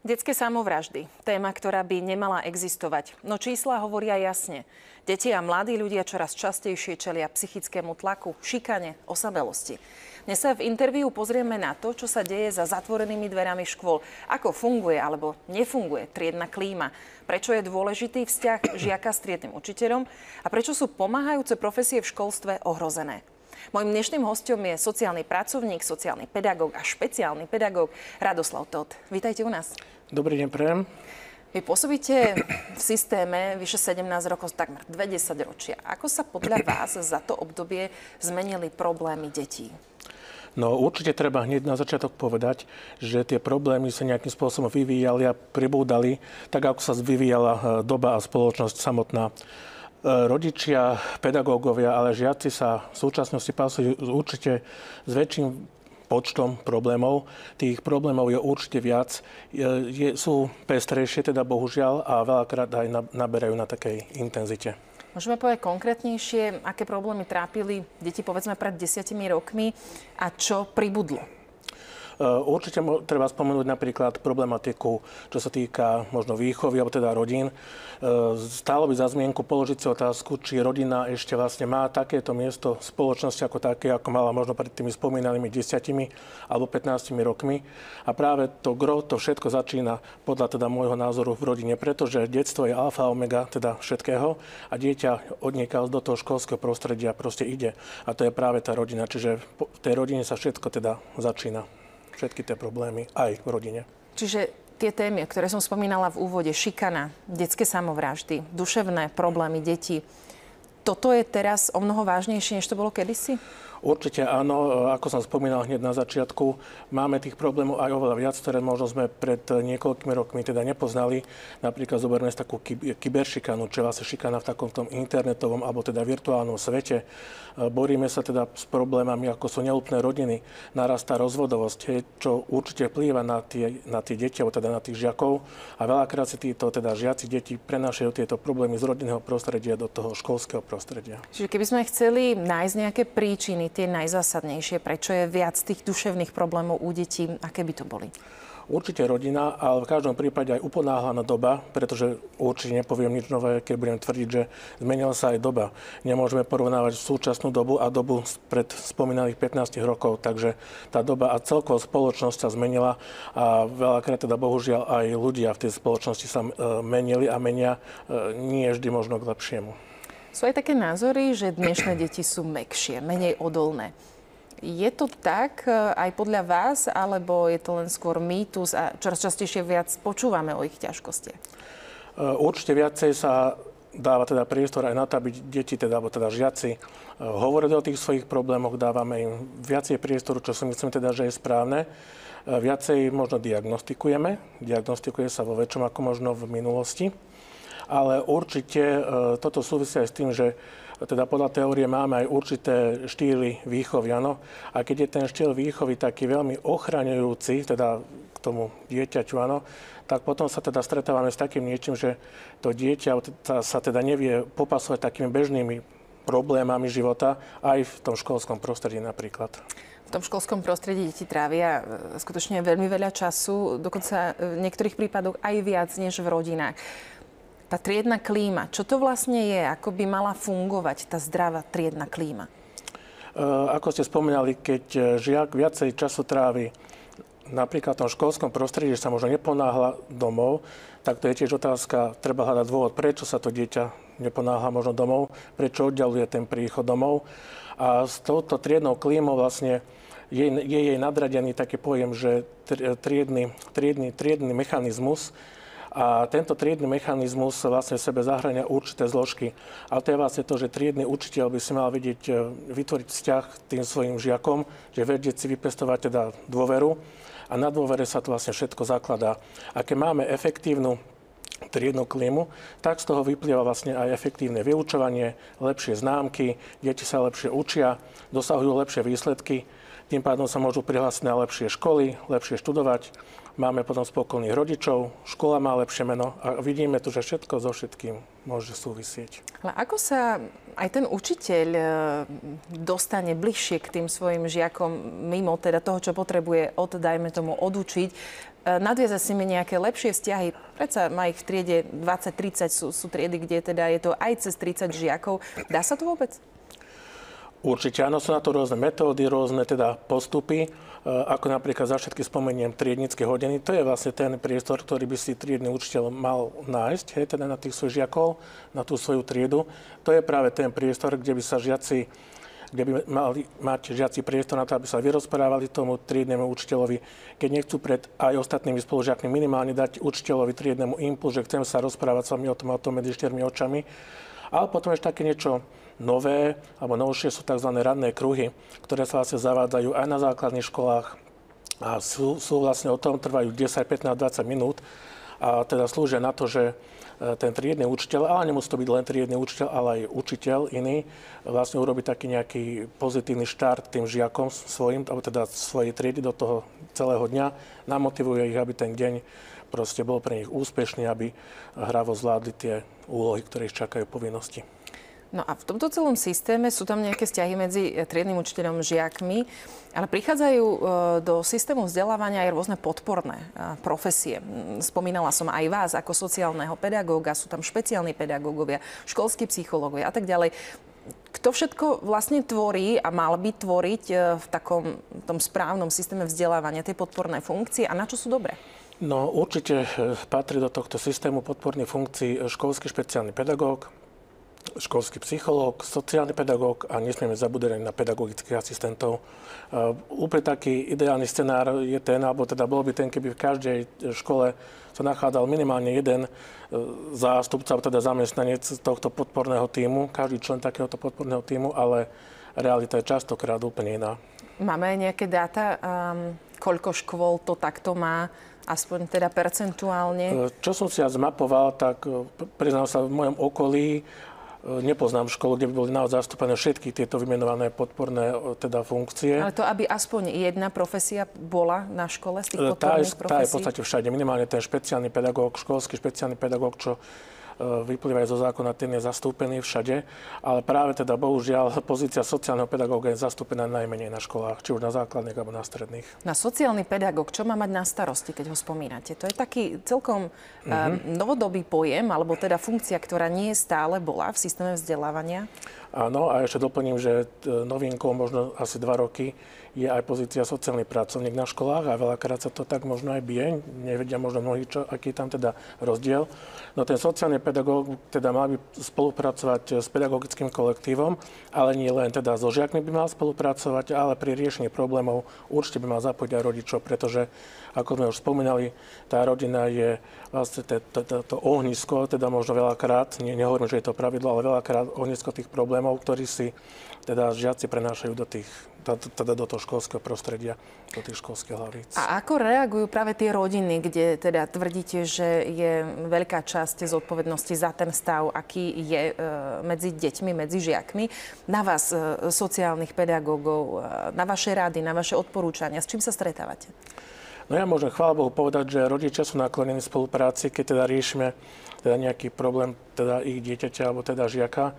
Detské samovraždy. Téma, ktorá by nemala existovať. No čísla hovoria jasne. Deti a mladí ľudia čoraz častejšie čelia psychickému tlaku, šikane, osabelosti. Dnes sa v interviu pozrieme na to, čo sa deje za zatvorenými dverami škôl. Ako funguje alebo nefunguje triedna klíma. Prečo je dôležitý vzťah žiaka s triednym učiteľom a prečo sú pomáhajúce profesie v školstve ohrozené. Mojím dnešným hosťom je sociálny pracovník, sociálny pedagóg a špeciálny pedagóg Radoslav Tóth. Vítajte u nás. Dobrý deň, prajem. Vy pôsobíte v systéme vyše 17 rokov, takmer 20 ročia. Ako sa podľa vás za to obdobie zmenili problémy detí? No určite treba hneď na začiatok povedať, že tie problémy sa nejakým spôsobom vyvíjali a pribúdali, tak ako sa vyvíjala doba a spoločnosť samotná. Rodičia, pedagógovia, ale žiaci sa v súčasnosti pasujú určite s väčším počtom problémov. Tých problémov je určite viac. Sú pestrejšie, teda bohužiaľ, a veľakrát aj naberajú na takej intenzite. Môžeme povedať konkrétnejšie, aké problémy trápili deti, povedzme, pred 10 rokmi a čo pribudlo? Určite treba spomenúť napríklad problematiku, čo sa týka možno výchovy, alebo teda rodín. Stálo by za zmienku položiť si otázku, či rodina ešte vlastne má takéto miesto v spoločnosti ako také, ako mala možno pred tými spomínanými 10 alebo 15 rokmi. A práve to gro, to všetko začína podľa teda môjho názoru v rodine, pretože detstvo je alfa omega teda všetkého a dieťa odniekaľ do toho školského prostredia proste ide. A to je práve tá rodina, čiže v tej rodine sa všetko teda začína. Všetky tie problémy aj v rodine. Čiže tie témy, ktoré som spomínala v úvode, šikana, detské samovraždy, duševné problémy detí, toto je teraz o mnoho vážnejšie, než to bolo kedysi? Určite áno, ako som spomínal hneď na začiatku, máme tých problémov aj oveľa viac, ktoré možno sme pred niekoľkými rokmi teda nepoznali. Napríklad zoberme si takú kyberšikanu, čo je vlastne šikana v takomto internetovom alebo teda virtuálnom svete. Boríme sa teda s problémami, ako sú neúplné rodiny, narastá rozvodovosť, čo určite vplýva na tie deti, alebo teda na tých žiakov. A veľakrát si títo teda žiaci deti prenášajú tieto problémy z rodinného prostredia do toho školského prostredia. Čiže keby sme chceli nájsť nejaké príčiny, tie najzásadnejšie, prečo je viac tých duševných problémov u detí, aké by to boli? Určite rodina, ale v každom prípade aj uponáhlaná doba, pretože určite nepoviem nič nové, keď budem tvrdiť, že zmenila sa aj doba. Nemôžeme porovnávať súčasnú dobu a dobu pred spomínaných 15 rokov, takže tá doba a celková spoločnosť sa zmenila a veľakrát teda bohužiaľ aj ľudia v tej spoločnosti sa menili a menia nie vždy možno k lepšiemu. Sú aj také názory, že dnešné deti sú mäkšie, menej odolné. Je to tak aj podľa vás, alebo je to len skôr mýtus a čoraz častejšie viac počúvame o ich ťažkostiach? Určite viacej sa dáva teda priestor aj na to, aby deti, alebo teda žiaci hovorili o tých svojich problémoch, dávame im viacej priestoru, čo si myslím teda, že je správne. Viacej možno diagnostikuje sa vo väčšom ako možno v minulosti. Ale určite toto súvisí aj s tým, že teda podľa teórie máme aj určité štýly výchovy, áno. A keď je ten štýl výchovy taký veľmi ochraňujúci, teda k tomu dieťaťu, áno, tak potom sa teda stretávame s takým niečím, že to dieťa sa teda nevie popasovať takými bežnými problémami života aj v tom školskom prostredí napríklad. V tom školskom prostredí deti trávia skutočne veľmi veľa času, dokonca v niektorých prípadoch aj viac než v rodinách. Tá triedna klíma, čo to vlastne je? Ako by mala fungovať tá zdravá triedna klíma? Ako ste spomínali, keď žiak viacej času trávi napríklad v tom školskom prostredí, že sa možno neponáhla domov, tak to je tiež otázka, treba hľadať dôvod, prečo sa to dieťa neponáhla možno domov, prečo oddialuje ten príchod domov. A s touto triednou klímou vlastne je jej nadradený taký pojem, že triedny mechanizmus. A tento triedny mechanizmus vlastne v sebe zahŕňa určité zložky. Ale to je vlastne to, že triedny učiteľ by si mal vedieť vytvoriť vzťah tým svojim žiakom, že vedieť si vypestovať teda dôveru a na dôvere sa to vlastne všetko zakladá. A keď máme efektívnu triednu klímu, tak z toho vyplýva vlastne aj efektívne vyučovanie, lepšie známky, deti sa lepšie učia, dosahujú lepšie výsledky, tým pádom sa môžu prihlásiť na lepšie školy, lepšie študovať, máme potom spokojných rodičov, škola má lepšie meno a vidíme tu, že všetko so všetkým môže súvisieť. Ale ako sa aj ten učiteľ dostane bližšie k tým svojim žiakom mimo teda toho, čo potrebuje dajme tomu, odučiť, nadviazať s nimi nejaké lepšie vzťahy? Predsa má ich v triede 20-30, sú triedy, kde teda je to aj cez 30 žiakov. Dá sa to vôbec? Určite áno, sú na to rôzne metódy, rôzne teda postupy. Ako napríklad za všetky spomeniem triednické hodiny. To je vlastne ten priestor, ktorý by si triedny učiteľ mal nájsť, teda na tých svojich žiakov, na tú svoju triedu. To je práve ten priestor, kde by sa žiaci, kde by mali mať žiaci priestor na to, aby sa vyrozprávali tomu triednemu učiteľovi. Keď nechcú pred aj ostatnými spolužiakmi minimálne dať učiteľovi triednemu impuls, že chcem sa rozprávať s vami o tom medzi štyrmi očami. Ale potom ešte také niečo nové, alebo novšie sú tzv. Radné kruhy, ktoré sa vlastne zavádzajú aj na základných školách a sú vlastne o tom, trvajú 10, 15, 20 minút a teda slúžia na to, že ten triedny učiteľ, ale nemusí to byť len triedny učiteľ, ale aj učiteľ iný, vlastne urobí taký nejaký pozitívny štart tým žiakom svojim, alebo teda svojej triedy do toho celého dňa, namotivuje ich, aby ten deň proste bol pre nich úspešný, aby hravo zvládli tie úlohy, ktoré ich čakajú, povinnosti. No a v tomto celom systéme sú tam nejaké vzťahy medzi triednym učiteľom a žiakmi, ale prichádzajú do systému vzdelávania aj rôzne podporné profesie. Spomínala som aj vás ako sociálneho pedagóga, sú tam špeciálni pedagógovia, školskí psychológovia a tak ďalej. Kto všetko vlastne tvorí a mal by tvoriť v takom tom správnom systéme vzdelávania tie podporné funkcie a na čo sú dobré? No určite patrí do tohto systému podporných funkcií školský špeciálny pedagóg, školský psychológ, sociálny pedagóg a nesmieme zabúdať na pedagogických asistentov. Úplne taký ideálny scenár je ten, alebo teda bol by ten, keby v každej škole sa nachádzal minimálne jeden zástupca, teda zamestnanec tohto podporného tímu, každý člen takéhoto podporného tímu, ale realita je častokrát úplne iná. Máme aj nejaké dáta, koľko škôl to takto má, aspoň teda percentuálne? Čo som si ja zmapoval, tak priznám sa v mojom okolí, nepoznám školu, kde by boli naozaj zastúpené všetky tieto vymenované podporné teda funkcie. Ale to, aby aspoň jedna profesia bola na škole z tých podporných profesí? Tá je v podstate všade. Minimálne ten špeciálny pedagóg, školský špeciálny pedagóg, čo vyplývajú zo zákona, ten je zastúpený všade, ale práve teda bohužiaľ pozícia sociálneho pedagóga je zastúpená najmenej na školách, či už na základných alebo na stredných. Na sociálny pedagóg, čo má mať na starosti, keď ho spomínate? To je taký celkom novodobý pojem, alebo teda funkcia, ktorá nie stále bola v systéme vzdelávania? Áno, a ešte doplním, že novinkou možno asi 2 roky je aj pozícia sociálny pracovník na školách a veľakrát sa to tak možno aj bije. Nevedia možno mnohí, aký je tam teda rozdiel. No ten sociálny pedagóg teda mal by spolupracovať s pedagogickým kolektívom, ale nie len teda so žiakmi by mal spolupracovať, ale pri riešení problémov určite by mal zapojiť aj rodičov, pretože ako sme už spomínali, tá rodina je vlastne to ohnisko, teda možno veľakrát, nehovorím, že je to pravidlo, ale veľakrát ohnisko tých problémov, ktorí si teda žiaci prenášajú do toho školského prostredia, do tých školských hlavíc. A ako reagujú práve tie rodiny, kde teda tvrdíte, že je veľká časť zodpovednosti za ten stav, aký je medzi deťmi, medzi žiakmi, na vás, sociálnych pedagógov, na vaše rady, na vaše odporúčania, s čím sa stretávate? No ja môžem, chvála Bohu, povedať, že rodičia sú naklonení spolupráci, keď teda riešime teda nejaký problém teda ich dieťaťa alebo teda žiaka.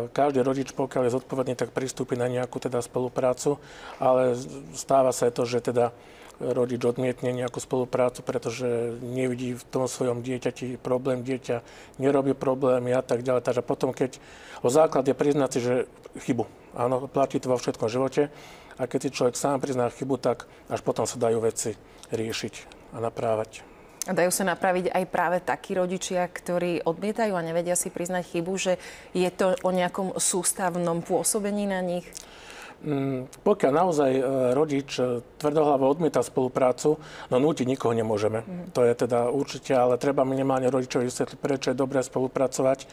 Každý rodič, pokiaľ je zodpovedný, tak pristúpi na nejakú teda spoluprácu, ale stáva sa to, že teda rodič odmietne nejakú spoluprácu, pretože nevidí v tom svojom dieťati problém, dieťa nerobí problémy a tak ďalej. Takže potom, keď o základ je priznať si, že chybu. Áno, platí to vo všetkom živote. A keď si človek sám prizná chybu, tak až potom sa dajú veci riešiť a naprávať. A dajú sa napraviť aj práve takí rodičia, ktorí odmietajú a nevedia si priznať chybu, že je to o nejakom sústavnom pôsobení na nich? Pokiaľ naozaj rodič tvrdohlavo odmieta spoluprácu, no nútiť nikoho nemôžeme. To je teda určite, ale treba minimálne rodičovi vysvetliť, prečo je dobré spolupracovať,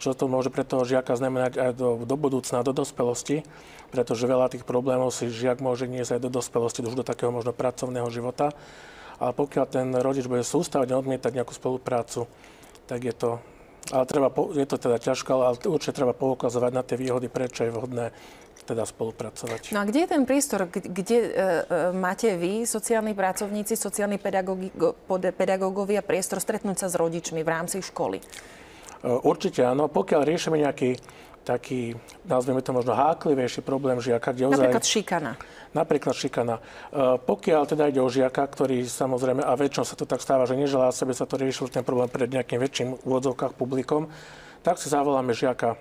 čo to môže pre toho žiaka znamenať aj do budúcna, do dospelosti, pretože veľa tých problémov si žiak môže niesť aj do dospelosti, už do takého možno pracovného života. Ale pokiaľ ten rodič bude sústavne odmietať nejakú spoluprácu, tak je to, je to teda ťažké, ale určite treba poukazovať na tie výhody, prečo je vhodné teda spolupracovať. No a kde je ten priestor, kde máte vy, sociálni pracovníci, sociálni pedagógovia, priestor stretnúť sa s rodičmi v rámci školy? Určite áno. Pokiaľ riešime nejaký taký, nazveme to možno háklivejší problém žiaka, kde ozaj... Napríklad šikana. Pokiaľ teda ide o žiaka, ktorý samozrejme, a väčšinou sa to tak stáva, že neželá sebe sa to riešil ten problém pred nejakým väčším úvodzovkách publikom, tak si zavoláme žiaka,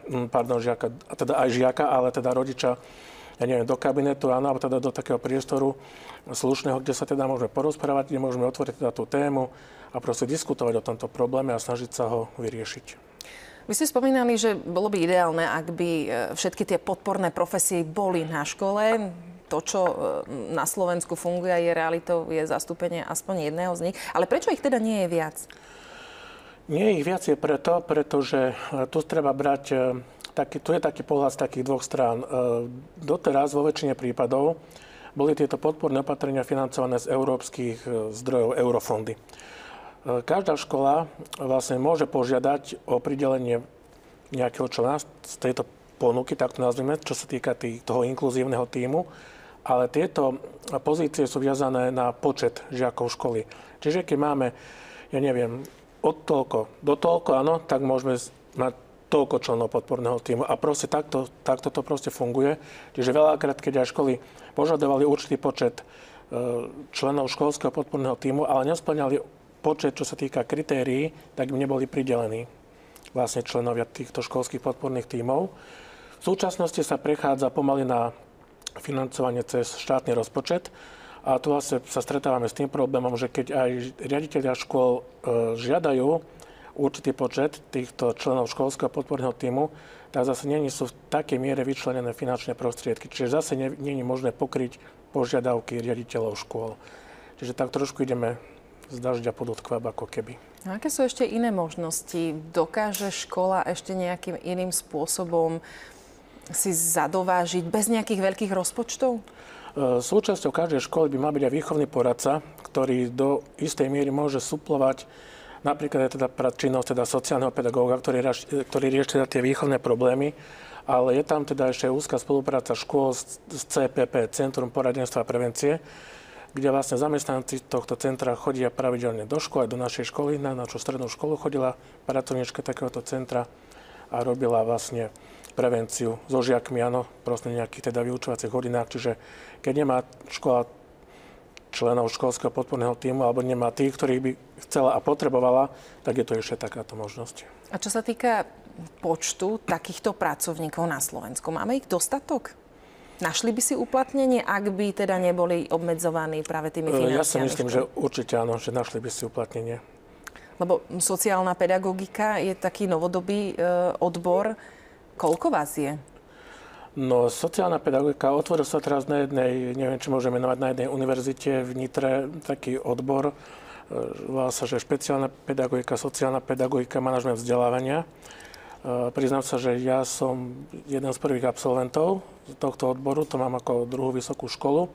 a teda aj žiaka, ale teda rodiča, ja neviem, do kabinetu, áno, alebo teda do takého priestoru slušného, kde sa teda môžeme porozprávať, kde môžeme otvoriť teda tú tému a proste diskutovať o tomto probléme a snažiť sa ho vyriešiť. Vy ste spomínali, že bolo by ideálne, ak by všetky tie podporné profesie boli na škole. To, čo na Slovensku funguje a je realitou, je zastúpenie aspoň jedného z nich. Ale prečo ich teda nie je viac? Nie je ich viac je preto, pretože tu treba brať, tu je taký pohľad z takých dvoch strán. Doteraz vo väčšine prípadov boli tieto podporné opatrenia financované z európskych zdrojov, eurofondy. Každá škola vlastne môže požiadať o pridelenie nejakého člena z tejto ponuky, tak to nazvime, čo sa týka toho inkluzívneho tímu, ale tieto pozície sú viazané na počet žiakov školy. Čiže keď máme, ja neviem, od toľko do toľko, áno, tak môžeme mať toľko členov podporného tímu. A proste takto to proste funguje. Čiže veľakrát, keď aj školy požadovali určitý počet členov školského podporného tímu, ale nesplňali počet, čo sa týka kritérií, tak im neboli pridelení vlastne členovia týchto školských podporných tímov. V súčasnosti sa prechádza pomaly na financovanie cez štátny rozpočet a tu vlastne sa stretávame s tým problémom, že keď aj riaditelia škôl žiadajú určitý počet týchto členov školského podporného tímu, tak zase nie sú v takej miere vyčlenené finančné prostriedky. Čiže zase nie je možné pokryť požiadavky riaditeľov škôl. Čiže tak trošku ideme z dažďa pod odkvap, ako keby. A aké sú ešte iné možnosti? Dokáže škola ešte nejakým iným spôsobom si zadovážiť bez nejakých veľkých rozpočtov? Súčasťou každej školy by mal byť aj výchovný poradca, ktorý do istej miery môže suplovať napríklad aj teda činnosť teda sociálneho pedagóga, ktorý rieši teda tie výchovné problémy, ale je tam teda ešte úzka spolupráca škôl s CPP, Centrum poradenstva a prevencie, kde vlastne zamestnanci tohto centra chodia pravidelne do školy, do našej školy. Na našu strednú školu chodila pracovníčka takéhoto centra a robila vlastne prevenciu so žiakmi, áno, proste nejakých teda vyučovacích hodinách. Čiže keď nemá škola členov školského podporného tímu alebo nemá tých, ktorých by chcela a potrebovala, tak je to ešte takáto možnosť. A čo sa týka počtu takýchto pracovníkov na Slovensku, máme ich dostatok? Našli by si uplatnenie, ak by teda neboli obmedzovaní práve tými financiami? Ja si myslím, že určite áno, že našli by si uplatnenie. Lebo sociálna pedagogika je taký novodobý odbor. Koľko vás je? No, sociálna pedagogika, otvoril sa teraz na jednej, neviem, či môžeme menovať, na jednej univerzite v Nitre taký odbor. Volá sa, že špeciálna pedagogika, sociálna pedagogika, manažment vzdelávania. Priznám sa, že ja som jeden z prvých absolventov tohto odboru, to mám ako druhú vysokú školu.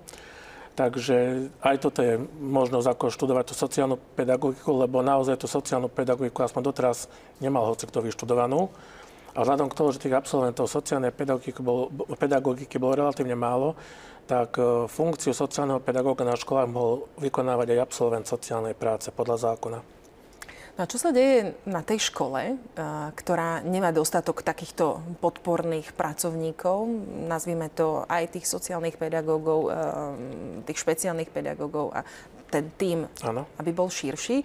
Takže aj toto je možnosť ako študovať tú sociálnu pedagogiku, lebo naozaj tú sociálnu pedagogiku aspoň doteraz nemal hocikto vyštudovanú. A vzhľadom k tomu, že tých absolventov sociálnej pedagogiky bolo relatívne málo, tak funkciu sociálneho pedagóga na školách mohol vykonávať aj absolvent sociálnej práce podľa zákona. No a čo sa deje na tej škole, ktorá nemá dostatok takýchto podporných pracovníkov, nazvime to aj tých sociálnych pedagógov, tých špeciálnych pedagógov a ten tím, aby bol širší?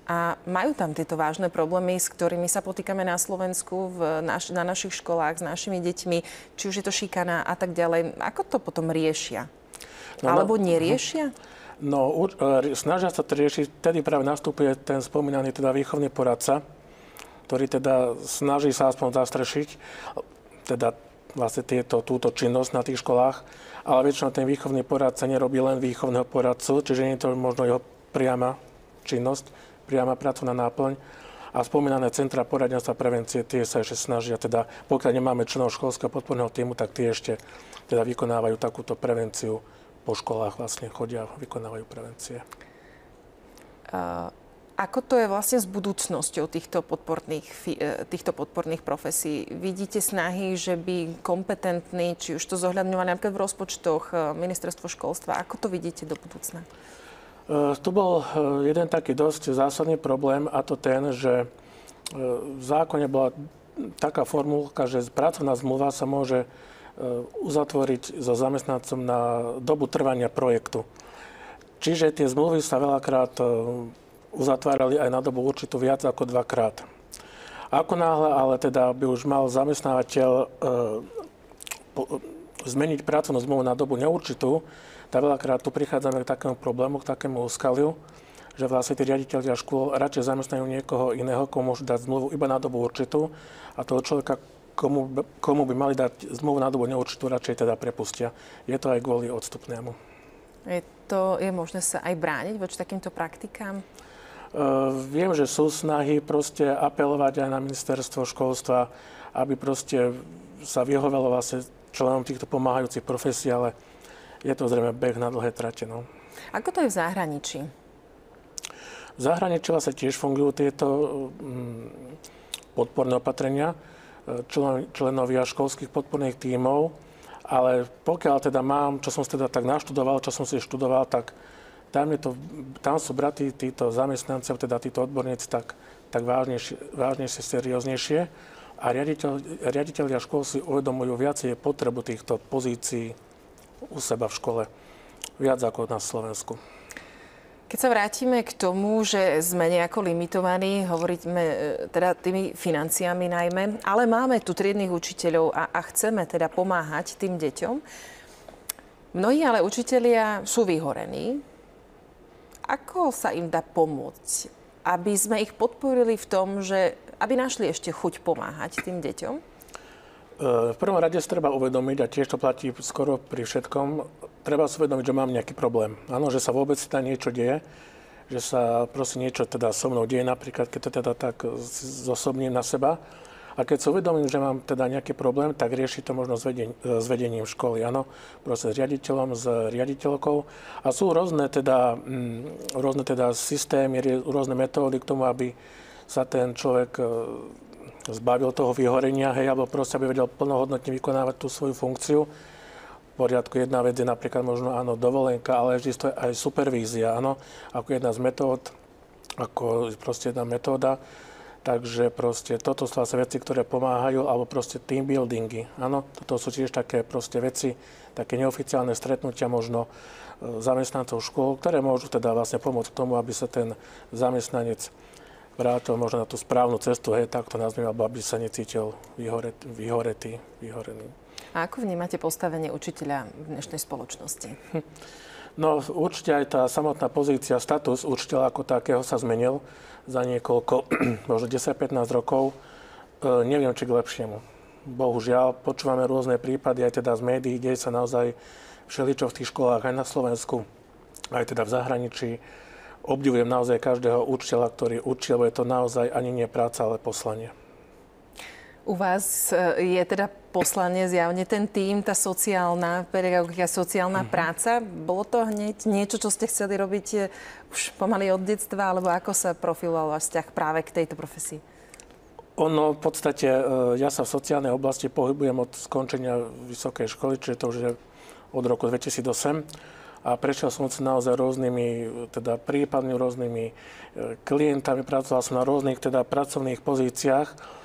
A majú tam tieto vážne problémy, s ktorými sa potýkame na Slovensku, na našich školách, s našimi deťmi, či už je to šikana a tak ďalej. Ako to potom riešia? Alebo neriešia? No, snažia sa to riešiť, vtedy práve nastupuje ten spomínaný teda výchovný poradca, ktorý teda snaží sa aspoň zastrešiť teda vlastne túto činnosť na tých školách, ale väčšinou ten výchovný poradca nerobí len výchovného poradcu, čiže nie je to možno jeho priama činnosť, priama pracovná náplň. A spomínané centra poradenstva a prevencie, tie sa ešte snažia, teda pokiaľ nemáme členov školského podporného tímu, tak tie ešte teda vykonávajú takúto prevenciu. Po školách vlastne chodia a vykonávajú prevencie. Ako to je vlastne s budúcnosťou týchto podporných profesí? Vidíte snahy, že by kompetentní, či už to zohľadňovali napríklad v rozpočtoch ministerstvo školstva, ako to vidíte do budúcna? Tu bol jeden taký dosť zásadný problém, a to ten, že v zákone bola taká formulka, že pracovná zmluva sa môže uzatvoriť so zamestnancom na dobu trvania projektu. Čiže tie zmluvy sa veľakrát uzatvárali aj na dobu určitú viac ako 2-krát. Ako náhle ale teda by už mal zamestnávateľ zmeniť pracovnú zmluvu na dobu neurčitú, tak veľakrát tu prichádzame k takému problému, k takému úskaliu, že vlastne tí riaditeľia škôl radšej zamestnajú niekoho iného, komu môžu dať zmluvu iba na dobu určitú, a toho človeka, komu by mali dať zmluvu na dobu neurčitú, radšej teda prepustia. Je to aj kvôli odstupnému. Je možné sa aj brániť voči takýmto praktikám? Viem, že sú snahy proste apelovať aj na ministerstvo školstva, aby proste sa vyhovelo vlastne členom týchto pomáhajúcich profesí, ale je to zrejme beh na dlhé trate. No. Ako to je v zahraničí? V zahraničí vlastne tiež fungujú tieto podporné opatrenia, členovia školských podporných tímov, ale pokiaľ teda mám, čo som teda tak naštudoval, čo som si študoval, tak tam sú bratí títo zamestnanci, teda títo odborníci tak vážnejšie, serióznejšie, a riaditeľia škôl si uvedomujú viacej potrebu týchto pozícií u seba v škole, viac ako na Slovensku. Keď sa vrátime k tomu, že sme nejako limitovaní, hovoríme teda tými financiami najmä, ale máme tu triednych učiteľov a chceme teda pomáhať tým deťom. Mnohí ale učitelia sú vyhorení. Ako sa im dá pomôcť, aby sme ich podporili v tom, že aby našli ešte chuť pomáhať tým deťom? V prvom rade si treba uvedomiť, a tiež to platí skoro pri všetkom, treba si uvedomiť, že mám nejaký problém. Áno, že sa vôbec teda niečo deje, že sa proste niečo teda so mnou deje, napríklad keď to teda tak zosobním na seba. A keď si uvedomím, že mám teda nejaký problém, tak rieši to možno s vedením školy, áno, proste s riaditeľom, s riaditeľkou. A sú rôzne teda systémy, rôzne metódy k tomu, aby sa ten človek zbavil toho vyhorenia, hej, alebo proste aby vedel plnohodnotne vykonávať tú svoju funkciu. V poriadku, jedna vec je napríklad možno, áno, dovolenka, ale existuje aj supervízia, áno, ako jedna z metód, ako proste jedna metóda. Takže proste toto sú asi veci, ktoré pomáhajú, alebo proste team buildingy. Áno, toto sú tiež také proste veci, také neoficiálne stretnutia možno zamestnancov škôl, ktoré môžu teda vlastne pomôcť k tomu, aby sa ten zamestnanec vrátil možno na tú správnu cestu, hej, tak to nazviem, alebo aby sa necítil vyhorený. A ako vnímate postavenie učiteľa v dnešnej spoločnosti? No určite aj tá samotná pozícia, status učiteľa ako takého sa zmenil za niekoľko, možno 10-15 rokov. Neviem, či k lepšiemu. Bohužiaľ, počúvame rôzne prípady, aj teda z médií, deje sa naozaj všeličo v tých školách, aj na Slovensku, aj teda v zahraničí. Obdivujem naozaj každého učiteľa, ktorý učí, lebo je to naozaj ani nie práca, ale poslanie. U vás je teda poslanie zjavne ten tím, tá sociálna pedagogika, sociálna práca. Bolo to hneď niečo, čo ste chceli robiť už pomaly od detstva, alebo ako sa profiloval váš vzťah práve k tejto profesii? Ono v podstate, ja sa v sociálnej oblasti pohybujem od skončenia vysokej školy, čiže to už je od roku 2008. A prešiel som sa naozaj rôznymi teda prípadmi, rôznymi klientami, pracoval som na rôznych teda pracovných pozíciách.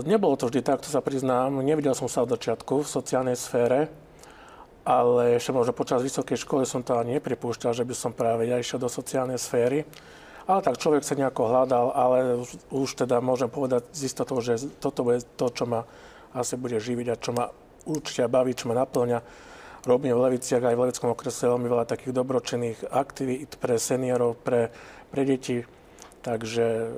Nebolo to vždy tak, to sa priznám. Nevidel som sa od začiatku v sociálnej sfére, ale ešte možno počas vysokej školy som to ani nepripúšťal, že by som práve ja išiel do sociálnej sféry. Ale tak človek sa nejako hľadal, ale už teda môžem povedať z istotou, že toto bude to, čo ma asi bude živiť a čo ma určite baví, čo ma naplňa. Robím v Leviciach aj v Levickom okrese veľmi veľa takých dobročinných aktivít pre seniorov, pre deti. Takže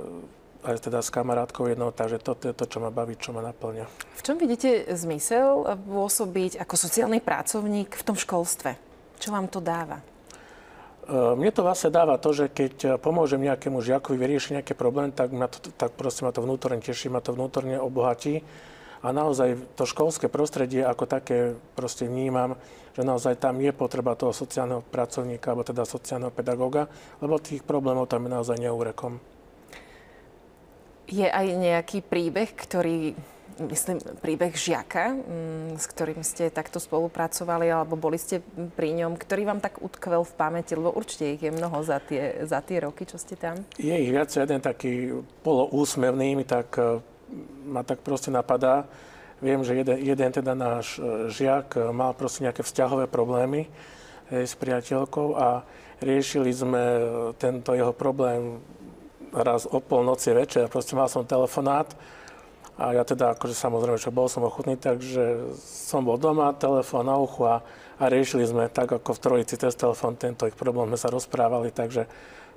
aj teda s kamarátkou jednou, takže toto je to, čo ma baví, čo ma naplňa. V čom vidíte zmysel pôsobiť ako sociálny pracovník v tom školstve? Čo vám to dáva? Mne to vlastne dáva to, že keď pomôžem nejakému žiakovi vyriešiť nejaký problém, tak proste ma to vnútorne teší, ma to vnútorne obohatí. A A naozaj to školské prostredie ako také proste vnímam, že naozaj tam je potreba toho sociálneho pracovníka, alebo teda sociálneho pedagóga, lebo tých problémov tam je naozaj neúrekom. Je aj nejaký príbeh, príbeh žiaka, s ktorým ste takto spolupracovali, alebo boli ste pri ňom, ktorý vám tak utkvel v pamäti, lebo určite ich je mnoho za tie roky, čo ste tam? Je ich viac, jeden taký poloúsmevný, ma tak proste napadá. Viem, že jeden teda náš žiak mal proste nejaké vzťahové problémy s priateľkou a riešili sme tento jeho problém raz o polnoci večer. Proste mal som telefonát a ja teda, akože samozrejme, že bol som ochotný, takže som bol doma, telefón na uchu a riešili sme tak, ako v trojici cez telefón tento ich problém sme sa rozprávali, takže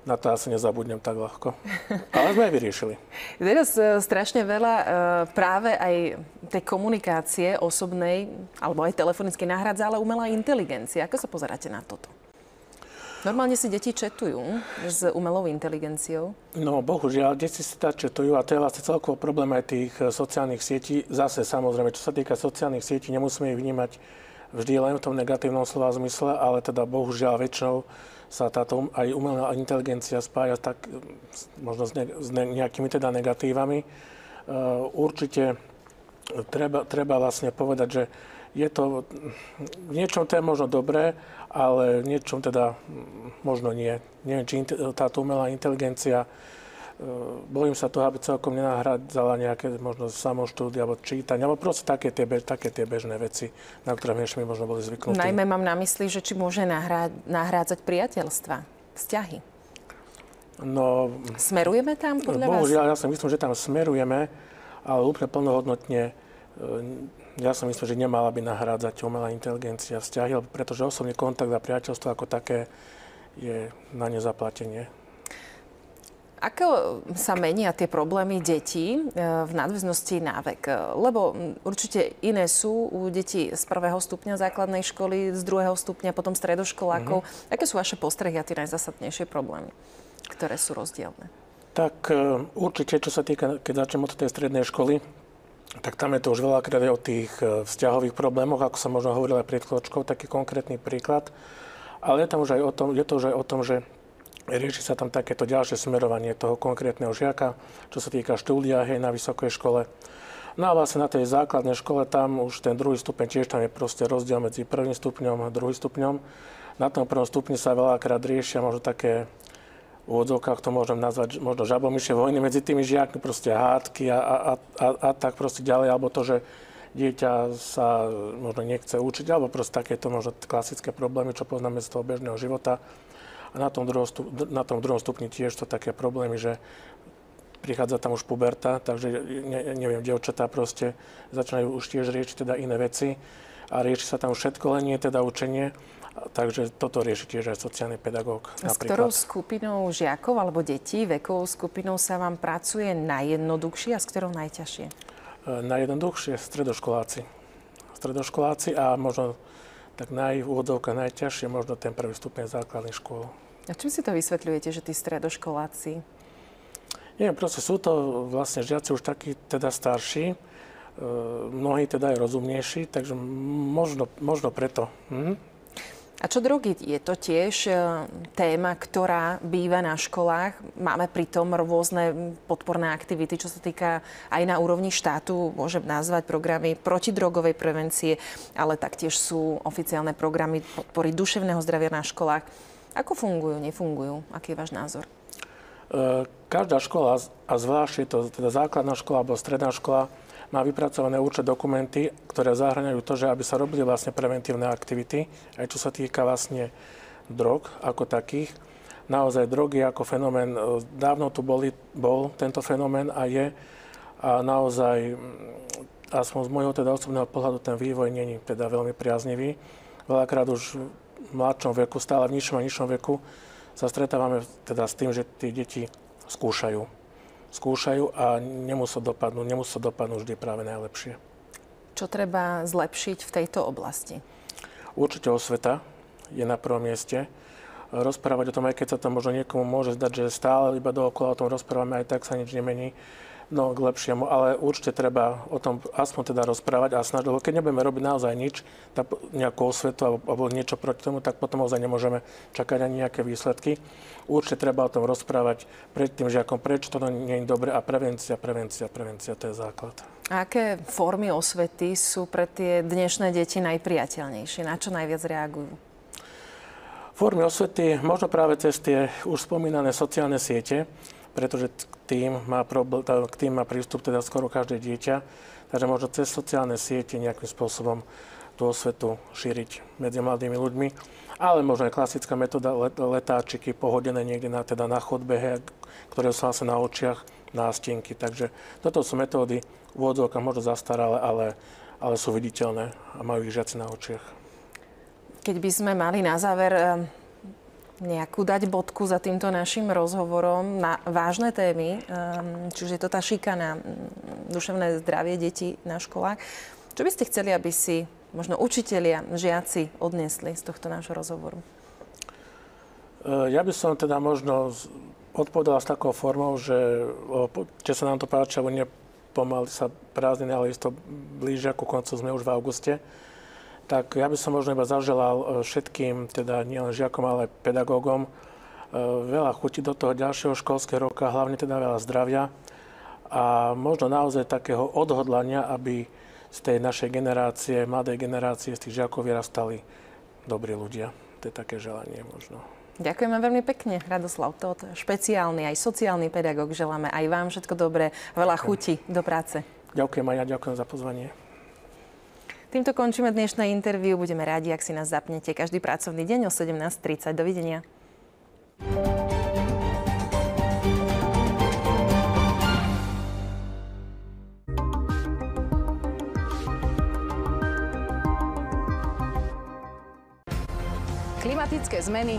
na to asi nezabudnem tak ľahko. Ale sme aj vyriešili. Teraz strašne veľa práve aj tej komunikácie osobnej alebo aj telefonicky nahrádza, ale umelá inteligencia. Ako sa pozeráte na toto? Normálne si deti četujú s umelou inteligenciou? No, bohužiaľ, deti si tak četujú a to je vlastne celkovo problém aj tých sociálnych sietí. Zase, samozrejme, čo sa týka sociálnych sietí, nemusíme ich vnímať vždy len v tom negatívnom slova zmysle, ale teda bohužiaľ väčšinou sa táto aj umelá inteligencia spája tak možno s nejakými teda negatívami. Určite treba vlastne povedať, že je to v niečom to je možno dobré, ale v niečom teda možno nie. Neviem, či táto umelá inteligencia, bojím sa toho, aby celkom nenahrádzala nejaké možno samoštúdie alebo čítanie, alebo proste také tie bežné veci, na ktoré my možno boli zvyknutí. Najmä mám na mysli, že či môže nahrádzať priateľstva, vzťahy. No, smerujeme tam podľa vás? Bohužiaľ, ja si myslím, že tam smerujeme, ale úplne plnohodnotne ja si myslím, že nemala by nahrádzať umelá inteligencia vzťahy, pretože osobný kontakt a priateľstvo ako také je na nezaplatenie. Ako sa menia tie problémy detí v nadväznosti na vek? Lebo určite iné sú u detí z 1. stupňa základnej školy, z 2. stupňa, potom stredoškolákov. Aké sú vaše postrehy a tie najzásadnejšie problémy, ktoré sú rozdielne? Tak určite, čo sa týka, keď začnem od tej strednej školy, tak tam je to už veľakrát o tých vzťahových problémoch, ako som možno hovoril aj pred chvíľočkou, taký konkrétny príklad. Ale je to už aj o tom, že rieši sa tam takéto ďalšie smerovanie toho konkrétneho žiaka, čo sa týka štúdia, na vysokej škole. No a vlastne na tej základnej škole tam už ten druhý stupeň, tiež tam je proste rozdiel medzi prvým stupňom a druhým stupňom. Na tom prvom stupni sa veľakrát riešia možno také, v úvodzovkách to môžem nazvať možno žabomyšie vojny medzi tými žiakmi, proste hádky a tak proste ďalej, alebo to, že dieťa sa možno nechce učiť, alebo proste takéto možno klasické problémy, čo poznáme z toho bežného života. A na tom druhom stupni tiež to také problémy, že prichádza tam už puberta, takže neviem, dievčatá proste začínajú už tiež riešiť teda iné veci a rieši sa tam všetko, len nie teda učenie. Takže toto rieši tiež aj sociálny pedagóg. S ktorou skupinou žiakov alebo detí, vekovou skupinou sa vám pracuje najjednoduchšie a s ktorou najťažšie? Najjednoduchšie stredoškoláci. Stredoškoláci a možno tak najťažšie možno ten prvý stupeň základných škôl. A čím si to vysvetľujete, že tí stredoškoláci? Neviem, proste sú to vlastne žiaci už takí teda starší, mnohí teda aj rozumnejší, takže možno preto. A čo drogy? Je to tiež téma, ktorá býva na školách? Máme pritom rôzne podporné aktivity, čo sa týka aj na úrovni štátu, môžem nazvať programy protidrogovej prevencie, ale taktiež sú oficiálne programy podpory duševného zdravia na školách. Ako fungujú, nefungujú? Aký je váš názor? Každá škola, a zvlášť je to teda základná škola alebo stredná škola, má vypracované určité dokumenty, ktoré zahŕňajú to, že aby sa robili vlastne preventívne aktivity, aj čo sa týka vlastne drog ako takých. Naozaj drogy ako fenomén, dávno tu bol tento fenomén a je. A naozaj, aspoň z môjho teda osobného pohľadu, ten vývoj nie je teda veľmi priaznivý. Veľakrát už v mladšom veku, stále v nižšom a nižšom veku sa stretávame teda s tým, že tí deti skúšajú a nemusí dopadnúť vždy práve najlepšie. Čo treba zlepšiť v tejto oblasti? Určite osveta je na prvom mieste. Rozprávať o tom, aj keď sa to možno niekomu môže zdať, že stále iba dookola o tom rozprávame, aj tak sa nič nemení. No, k lepšiemu, ale určite treba o tom aspoň teda rozprávať a snažiť, lebo keď nebudeme robiť naozaj nič, nejakú osvetu alebo niečo proti tomu, tak potom naozaj nemôžeme čakať ani nejaké výsledky. Určite treba o tom rozprávať pred tým žiakom, prečo to nie je dobre a prevencia, to je základ. A aké formy osvety sú pre tie dnešné deti najpriateľnejšie? Na čo najviac reagujú? Formy osvety možno práve cez tie už spomínané sociálne siete, pretože k tým má prístup teda skoro každé dieťa. Takže možno cez sociálne siete nejakým spôsobom tú osvetu šíriť medzi mladými ľuďmi. Ale možno aj klasická metóda letáčiky, pohodené niekde na chodbe, ktoré sú vlastne na očiach, nástenky. Takže toto sú metódy v úvodzovkách možno zastaralé, ale sú viditeľné a majú ich žiaci na očiach. Keď by sme mali na záver nejakú dať bodku za týmto našim rozhovorom na vážne témy, čiže je to tá šikana, duševné zdravie detí na školách. Čo by ste chceli, aby si možno učitelia, žiaci odniesli z tohto nášho rozhovoru? Ja by som teda možno odpovedal s takou formou, že sa nám to páči, alebo nie pomaly sa prázdniny, ale isto blíže ako koncu, sme už v auguste. Tak ja by som možno iba zaželal všetkým, teda nielen žiakom, ale aj pedagógom, veľa chuti do toho ďalšieho školského roka, hlavne teda veľa zdravia a možno naozaj takého odhodlania, aby z tej našej generácie, mladej generácie, z tých žiakov vyrastali dobrí ľudia. To je také želanie možno. Ďakujeme veľmi pekne, Radoslav Tóth, špeciálny aj sociálny pedagóg. Želáme aj vám všetko dobré, veľa chuti do práce. Ďakujem aj ja, ďakujem za pozvanie. Týmto končíme dnešné interview. Budeme rádi, ak si nás zapnete každý pracovný deň o 17:30. Dovidenia. Klimatické zmeny